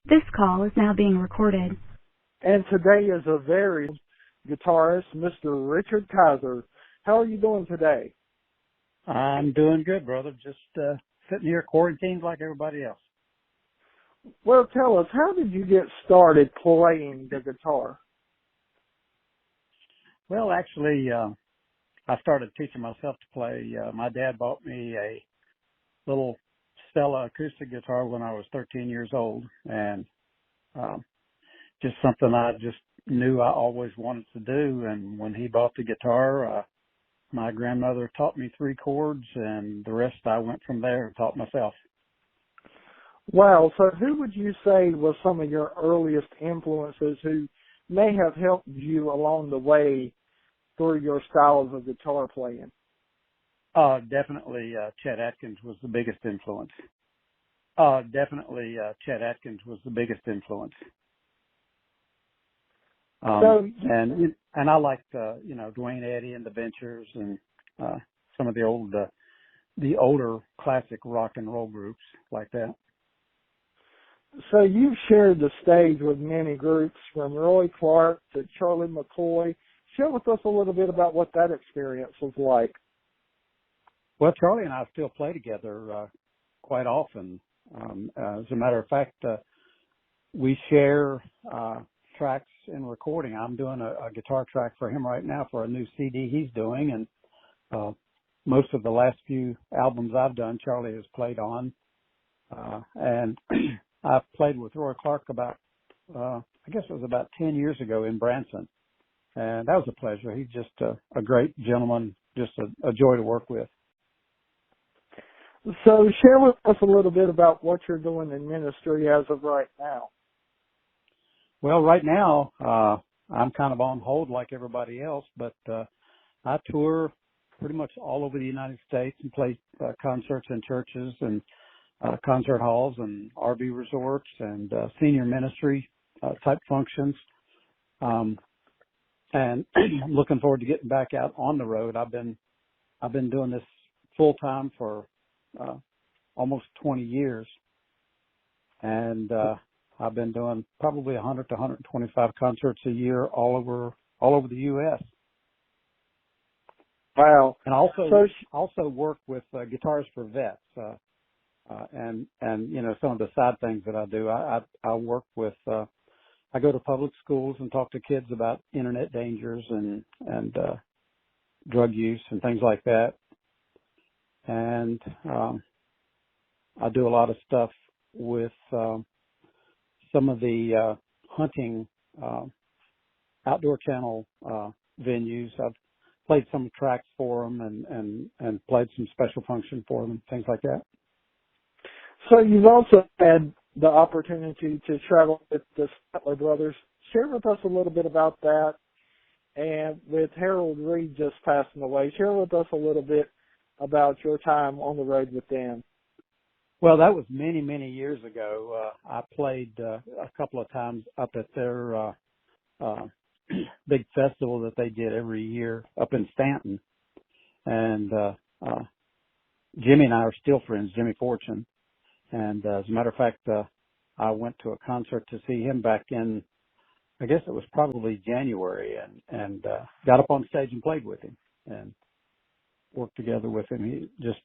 This call is now being recorded. And today is a very guitarist, Mr. Richard Kiser. How are you doing today? I'm doing good, brother. Just sitting here quarantined like everybody else. Well, tell us, how did you get started playing the guitar? Well, actually, I started teaching myself to play. My dad bought me a little Stella acoustic guitar when I was 13 years old, and just something I just knew I always wanted to do. And when he bought the guitar, my grandmother taught me 3 chords, and the rest I went from there and taught myself. Wow, so who would you say was some of your earliest influences who may have helped you along the way through your styles of guitar playing? Definitely Chet Atkins was the biggest influence. And I liked Dwayne Eddy and the Ventures and some of the older classic rock and roll groups like that. So you've shared the stage with many groups, from Roy Clark to Charlie McCoy. Share with us a little bit about what that experience was like. Well, Charlie and I still play together quite often. As a matter of fact, we share tracks in recording. I'm doing a guitar track for him right now for a new CD he's doing, and most of the last few albums I've done, Charlie has played on. And I've played with Roy Clark about, I guess it was about 10 years ago in Branson. And that was a pleasure. He's just a great gentleman, just a joy to work with. So share with us a little bit about what you're doing in ministry as of right now. Well, right now, I'm kind of on hold like everybody else, but I tour pretty much all over the United States and play concerts in churches and concert halls and RV resorts and senior ministry type functions. And I'm looking forward to getting back out on the road. I've been doing this full time for almost 20 years, and I've been doing probably 100 to 125 concerts a year all over the U.S. Wow! And also work with Guitarists for Vets, and some of the side things that I do. I work with. I go to public schools and talk to kids about internet dangers and drug use and things like that. And I do a lot of stuff with some of the hunting outdoor channel venues. I've played some tracks for them and played some special function for them, things like that. So you've also had the opportunity to travel with the Statler Brothers. Share with us a little bit about that. And with Harold Reed just passing away, share with us a little bit about your time on the road with them. Well, that was many, many years ago. I played a couple of times up at their big festival that they did every year up in Stanton. And Jimmy and I are still friends, Jimmy Fortune. And as a matter of fact, I went to a concert to see him back in, I guess it was probably January, and got up on stage and played with him and worked together with him. He just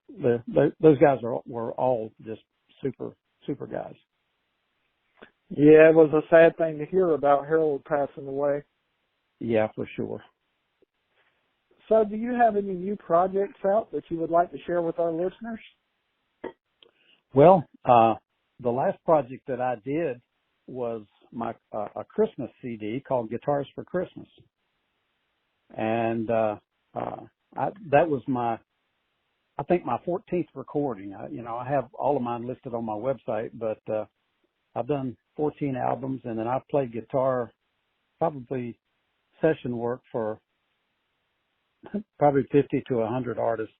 those guys were all just super guys. Yeah, it was a sad thing to hear about Harold passing away. Yeah, for sure. So do you have any new projects out that you would like to share with our listeners? Well, the last project that I did was my a Christmas CD called Guitars for Christmas. And that was I think my 14th recording. I have all of mine listed on my website, but I've done 14 albums, and then I've played guitar, probably session work for probably 50 to 100 artists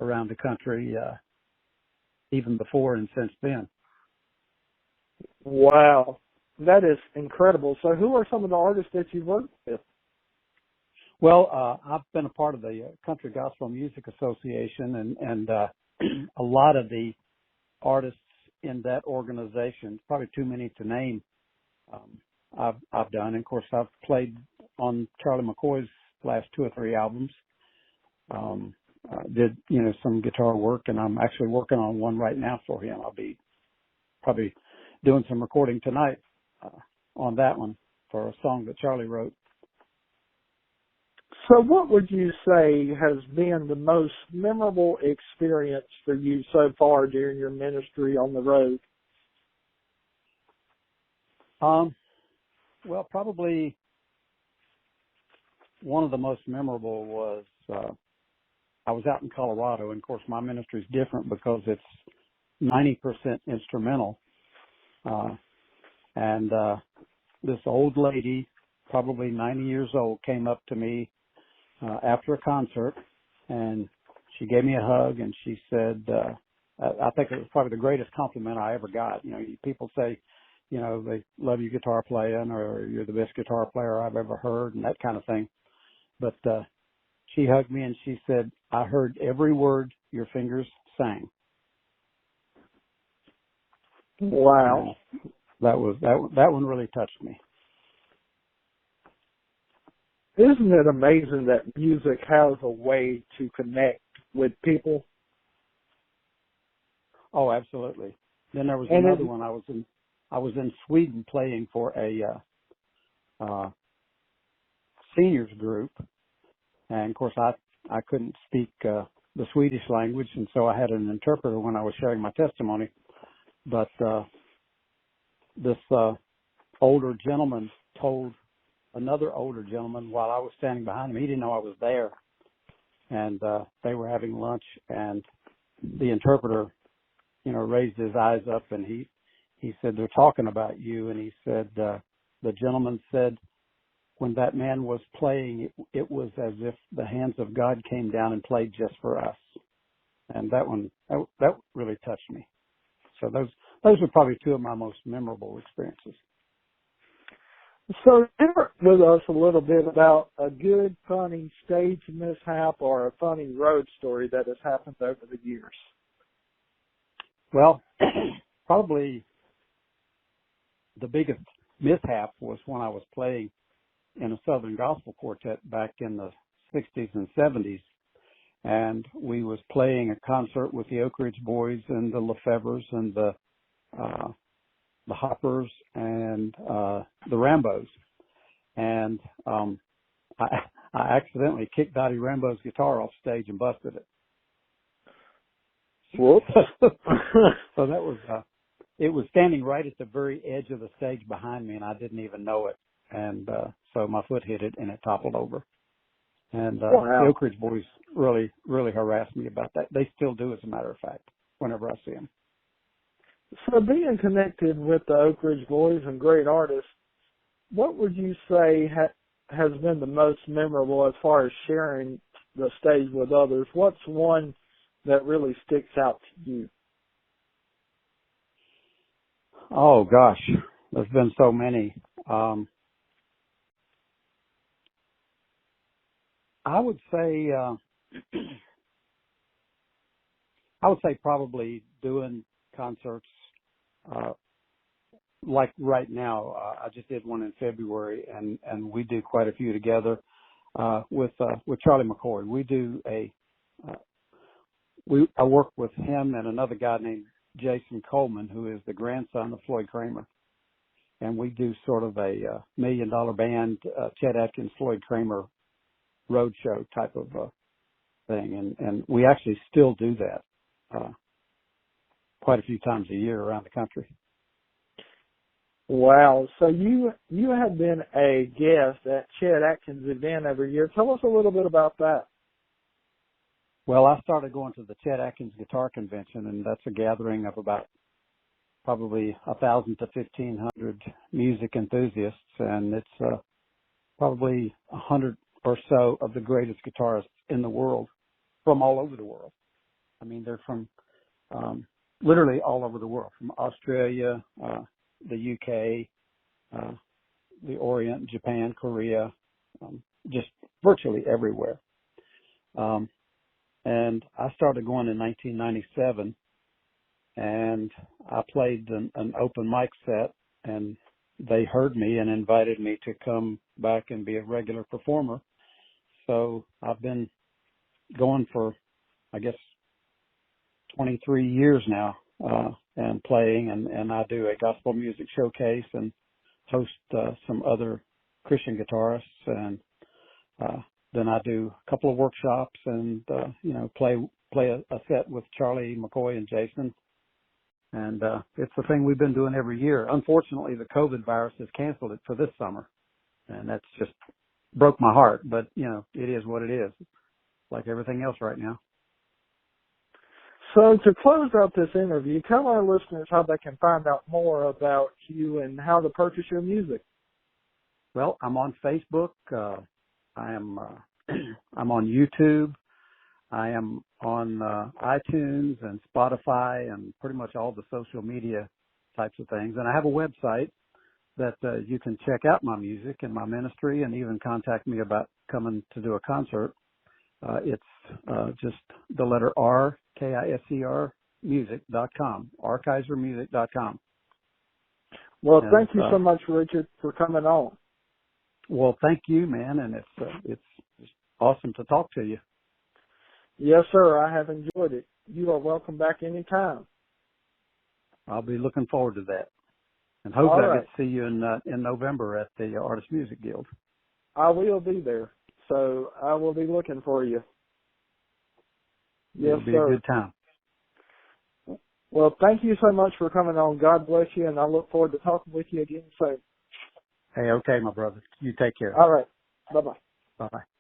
around the country, even before and since then. Wow, that is incredible. So who are some of the artists that you've worked with? Well, I've been a part of the Country Gospel Music Association, and a lot of the artists in that organization. Probably too many to name. I've done. And of course, I've played on Charlie McCoy's last 2 or 3 albums. Did some guitar work, and I'm actually working on one right now for him. I'll be probably doing some recording tonight on that one for a song that Charlie wrote. So what would you say has been the most memorable experience for you so far during your ministry on the road? Well, probably one of the most memorable was I was out in Colorado, and of course my ministry is different because it's 90% instrumental. And this old lady, probably 90 years old, came up to me after a concert, and she gave me a hug, and she said, I think it was probably the greatest compliment I ever got. People say, they love your guitar playing, or you're the best guitar player I've ever heard, and that kind of thing. But she hugged me and she said, I heard every word your fingers sang. Wow. And that one really touched me. Isn't it amazing that music has a way to connect with people? Oh, absolutely. Then there was another one. I was in Sweden playing for a seniors group, and of course I couldn't speak the Swedish language, and so I had an interpreter when I was sharing my testimony. But this older gentleman told another older gentleman while I was standing behind him. He didn't know I was there, and they were having lunch, and the interpreter, raised his eyes up, and he said, they're talking about you. And he said, the gentleman said, when that man was playing, it was as if the hands of God came down and played just for us. And that really touched me. So those were probably 2 of my most memorable experiences. So share with us a little bit about a good, funny stage mishap or a funny road story that has happened over the years. Well, probably the biggest mishap was when I was playing in a Southern Gospel Quartet back in the 60s and 70s. And we was playing a concert with the Oak Ridge Boys and the Lefevres and the Hoppers and the Rambos. And I accidentally kicked Dottie Rambo's guitar off stage and busted it. Whoops. So that was it was standing right at the very edge of the stage behind me, and I didn't even know it. And so my foot hit it, and it toppled over. And wow. The Oak Ridge Boys really, really harassed me about that. They still do, as a matter of fact, whenever I see them. So being connected with the Oak Ridge Boys and great artists, what would you say has been the most memorable as far as sharing the stage with others? What's one that really sticks out to you? Oh, gosh, there's been so many. I would say probably doing concerts like right now. I just did one in February, and we do quite a few together with Charlie McCoy. We do I work with him and another guy named Jason Coleman, who is the grandson of Floyd Kramer, and we do sort of a $1 Million Band, Chet Atkins, Floyd Kramer roadshow type of thing, and we actually still do that quite a few times a year around the country. Wow. So you have been a guest at Chet Atkins' event every year. Tell us a little bit about that. Well, I started going to the Chet Atkins Guitar Convention, and that's a gathering of about probably 1,000 to 1,500 music enthusiasts, and it's probably 100 or so of the greatest guitarists in the world from all over the world. I mean, they're from literally all over the world, from Australia, the UK, the Orient, Japan, Korea, just virtually everywhere. And I started going in 1997, and I played an open mic set, and they heard me and invited me to come back and be a regular performer. So I've been going for, I guess, 23 years now, and playing, and I do a gospel music showcase and host some other Christian guitarists, and then I do a couple of workshops and play a set with Charlie, McCoy, and Jason. And it's the thing we've been doing every year. Unfortunately, the COVID virus has canceled it for this summer, and that's just broke my heart. But it is what it is, like everything else right now. So to close out this interview, tell our listeners how they can find out more about you and how to purchase your music. Well, I'm on Facebook. I'm on YouTube. I am on iTunes and Spotify and pretty much all the social media types of things. And I have a website that you can check out my music and my ministry, and even contact me about coming to do a concert. It's just the letter R, Kiser music.com, rkisermusic.com. Well, thank you so much, Richard, for coming on. Well, thank you, man, and it's awesome to talk to you. Yes, sir. I have enjoyed it. You are welcome back anytime. I'll be looking forward to that, and hopefully All I right. get to see you in November at the Artist Music Guild. I will be there, so I will be looking for you. Yes, It'll be sir. a good time. Well, thank you so much for coming on. God bless you, and I look forward to talking with you again soon. Hey, okay, my brother. You take care. All right. Bye-bye. Bye-bye.